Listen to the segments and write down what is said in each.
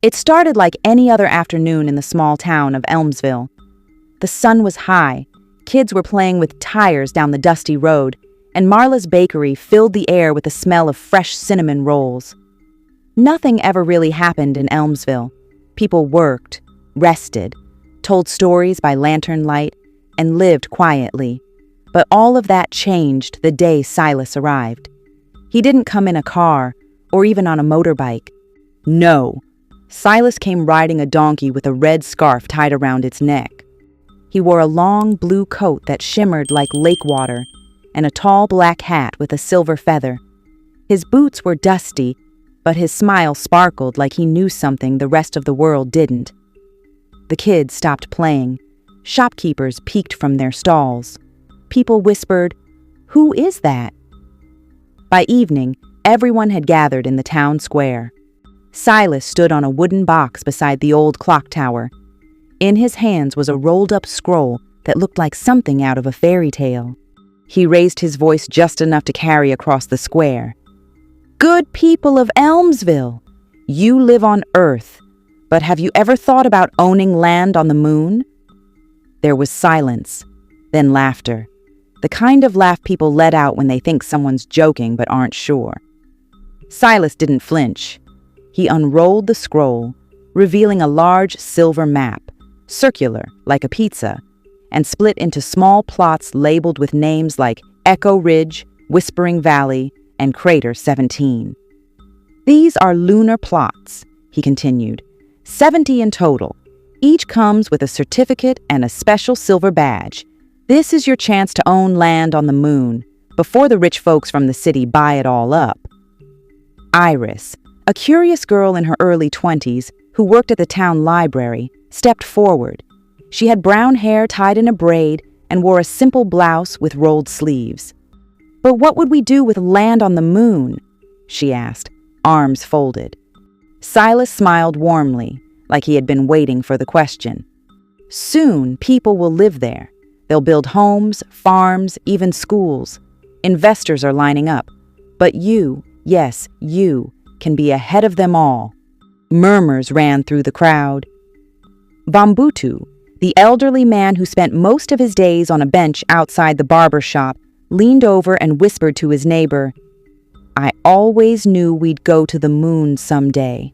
It started like any other afternoon in the small town of Elmsville. The sun was high, kids were playing with tires down the dusty road, and Marla's bakery filled the air with the smell of fresh cinnamon rolls. Nothing ever really happened in Elmsville. People worked, rested, told stories by lantern light, and lived quietly. But all of that changed the day Silas arrived. He didn't come in a car or even on a motorbike. No, Silas came riding a donkey with a red scarf tied around its neck. He wore a long blue coat that shimmered like lake water and a tall black hat with a silver feather. His boots were dusty, but his smile sparkled like he knew something the rest of the world didn't. The kids stopped playing. Shopkeepers peeked from their stalls. People whispered, "Who is that?" By evening, everyone had gathered in the town square. Silas stood on a wooden box beside the old clock tower. In his hands was a rolled-up scroll that looked like something out of a fairy tale. He raised his voice just enough to carry across the square. "Good people of Elmsville, you live on Earth, but have you ever thought about owning land on the moon?" There was silence, then laughter. The kind of laugh people let out when they think someone's joking but aren't sure. Silas didn't flinch. He unrolled the scroll, revealing a large silver map, circular like a pizza, and split into small plots labeled with names like Echo Ridge, Whispering Valley, and Crater 17. "These are lunar plots," he continued, 70 in total. Each comes with a certificate and a special silver badge. This is your chance to own land on the moon before the rich folks from the city buy it all up. Iris, a curious girl in her early 20s who worked at the town library, stepped forward. She had brown hair tied in a braid and wore a simple blouse with rolled sleeves. "But what would we do with land on the moon?" she asked, arms folded. Silas smiled warmly, like he had been waiting for the question. "Soon, people will live there. They'll build homes, farms, even schools. Investors are lining up. But you, yes, you, can be ahead of them all." Murmurs ran through the crowd. Bambutu, the elderly man who spent most of his days on a bench outside the barber shop, leaned over and whispered to his neighbor, "I always knew we'd go to the moon someday."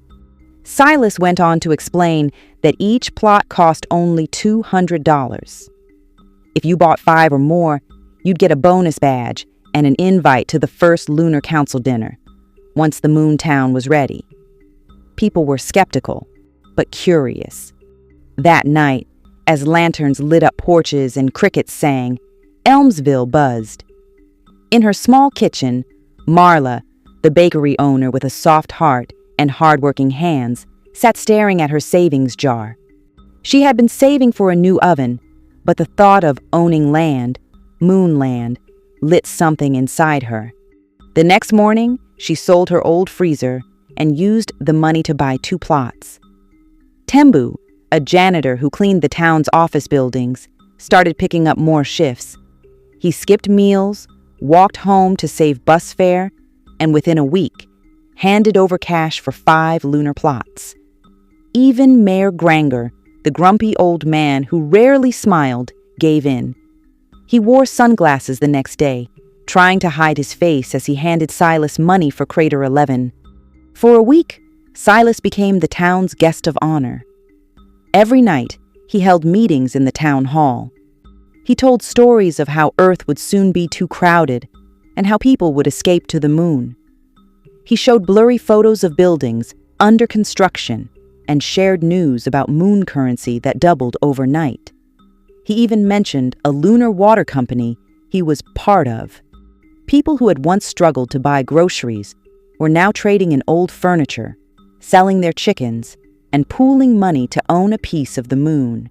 Silas went on to explain that each plot cost only $200. If you bought 5 or more, you'd get a bonus badge and an invite to the first Lunar Council dinner, once the moon town was ready. People were skeptical, but curious. That night, as lanterns lit up porches and crickets sang, Elmsville buzzed. In her small kitchen, Marla, the bakery owner with a soft heart and hard-working hands, sat staring at her savings jar. She had been saving for a new oven, but the thought of owning land, moonland, lit something inside her. The next morning, she sold her old freezer and used the money to buy 2 plots. Tembu, a janitor who cleaned the town's office buildings, started picking up more shifts. He skipped meals, walked home to save bus fare, and within a week, handed over cash for 5 lunar plots. Even Mayor Granger, the grumpy old man who rarely smiled, gave in. He wore sunglasses the next day, trying to hide his face as he handed Silas money for Crater 11. For a week, Silas became the town's guest of honor. Every night, he held meetings in the town hall. He told stories of how Earth would soon be too crowded and how people would escape to the moon. He showed blurry photos of buildings under construction and shared news about moon currency that doubled overnight. He even mentioned a lunar water company he was part of. People who had once struggled to buy groceries were now trading in old furniture, selling their chickens, and pooling money to own a piece of the moon.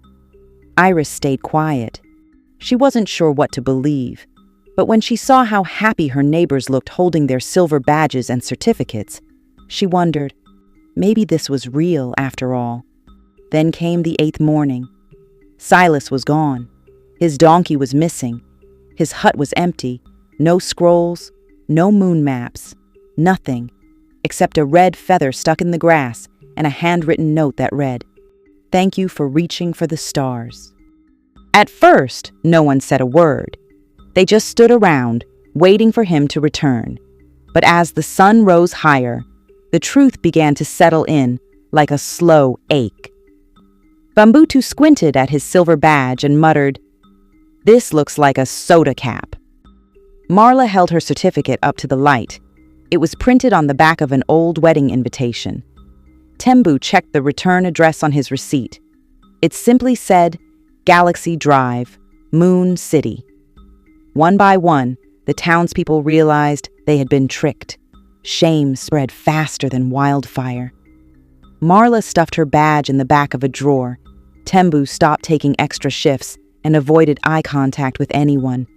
Iris stayed quiet. She wasn't sure what to believe, but when she saw how happy her neighbors looked holding their silver badges and certificates, she wondered, maybe this was real after all. Then came the 8th morning. Silas was gone. His donkey was missing. His hut was empty. No scrolls, no moon maps, nothing, except a red feather stuck in the grass and a handwritten note that read, "Thank you for reaching for the stars." At first, no one said a word. They just stood around, waiting for him to return. But as the sun rose higher, the truth began to settle in like a slow ache. Bambutu squinted at his silver badge and muttered, "This looks like a soda cap." Marla held her certificate up to the light. It was printed on the back of an old wedding invitation. Tembu checked the return address on his receipt. It simply said, Galaxy Drive, Moon City. One by one, the townspeople realized they had been tricked. Shame spread faster than wildfire. Marla stuffed her badge in the back of a drawer. Tembu stopped taking extra shifts and avoided eye contact with anyone.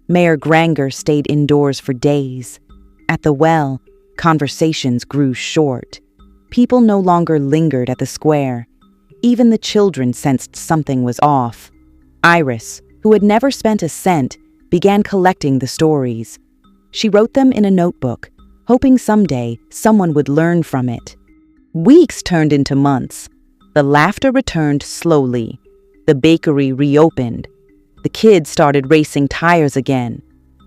Mayor Granger stayed indoors for days. At the well, conversations grew short. People no longer lingered at the square. Even the children sensed something was off. Iris, who had never spent a cent, began collecting the stories. She wrote them in a notebook, hoping someday someone would learn from it. Weeks turned into months. The laughter returned slowly. The bakery reopened. The kids started racing tires again.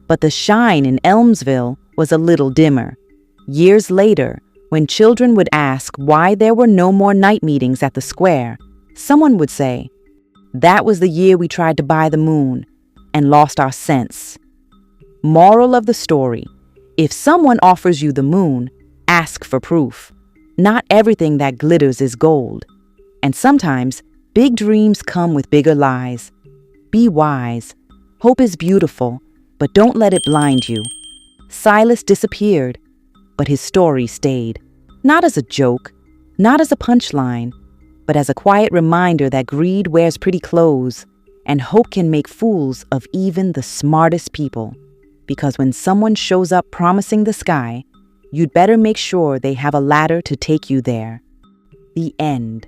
But the shine in Elmsville was a little dimmer. Years later, when children would ask why there were no more night meetings at the square, someone would say, "That was the year we tried to buy the moon and lost our sense." Moral of the story: if someone offers you the moon, ask for proof. Not everything that glitters is gold. And sometimes, big dreams come with bigger lies. Be wise. Hope is beautiful, but don't let it blind you. Silas disappeared, but his story stayed. Not as a joke, not as a punchline, but as a quiet reminder that greed wears pretty clothes, and hope can make fools of even the smartest people. Because when someone shows up promising the sky, you'd better make sure they have a ladder to take you there. The end.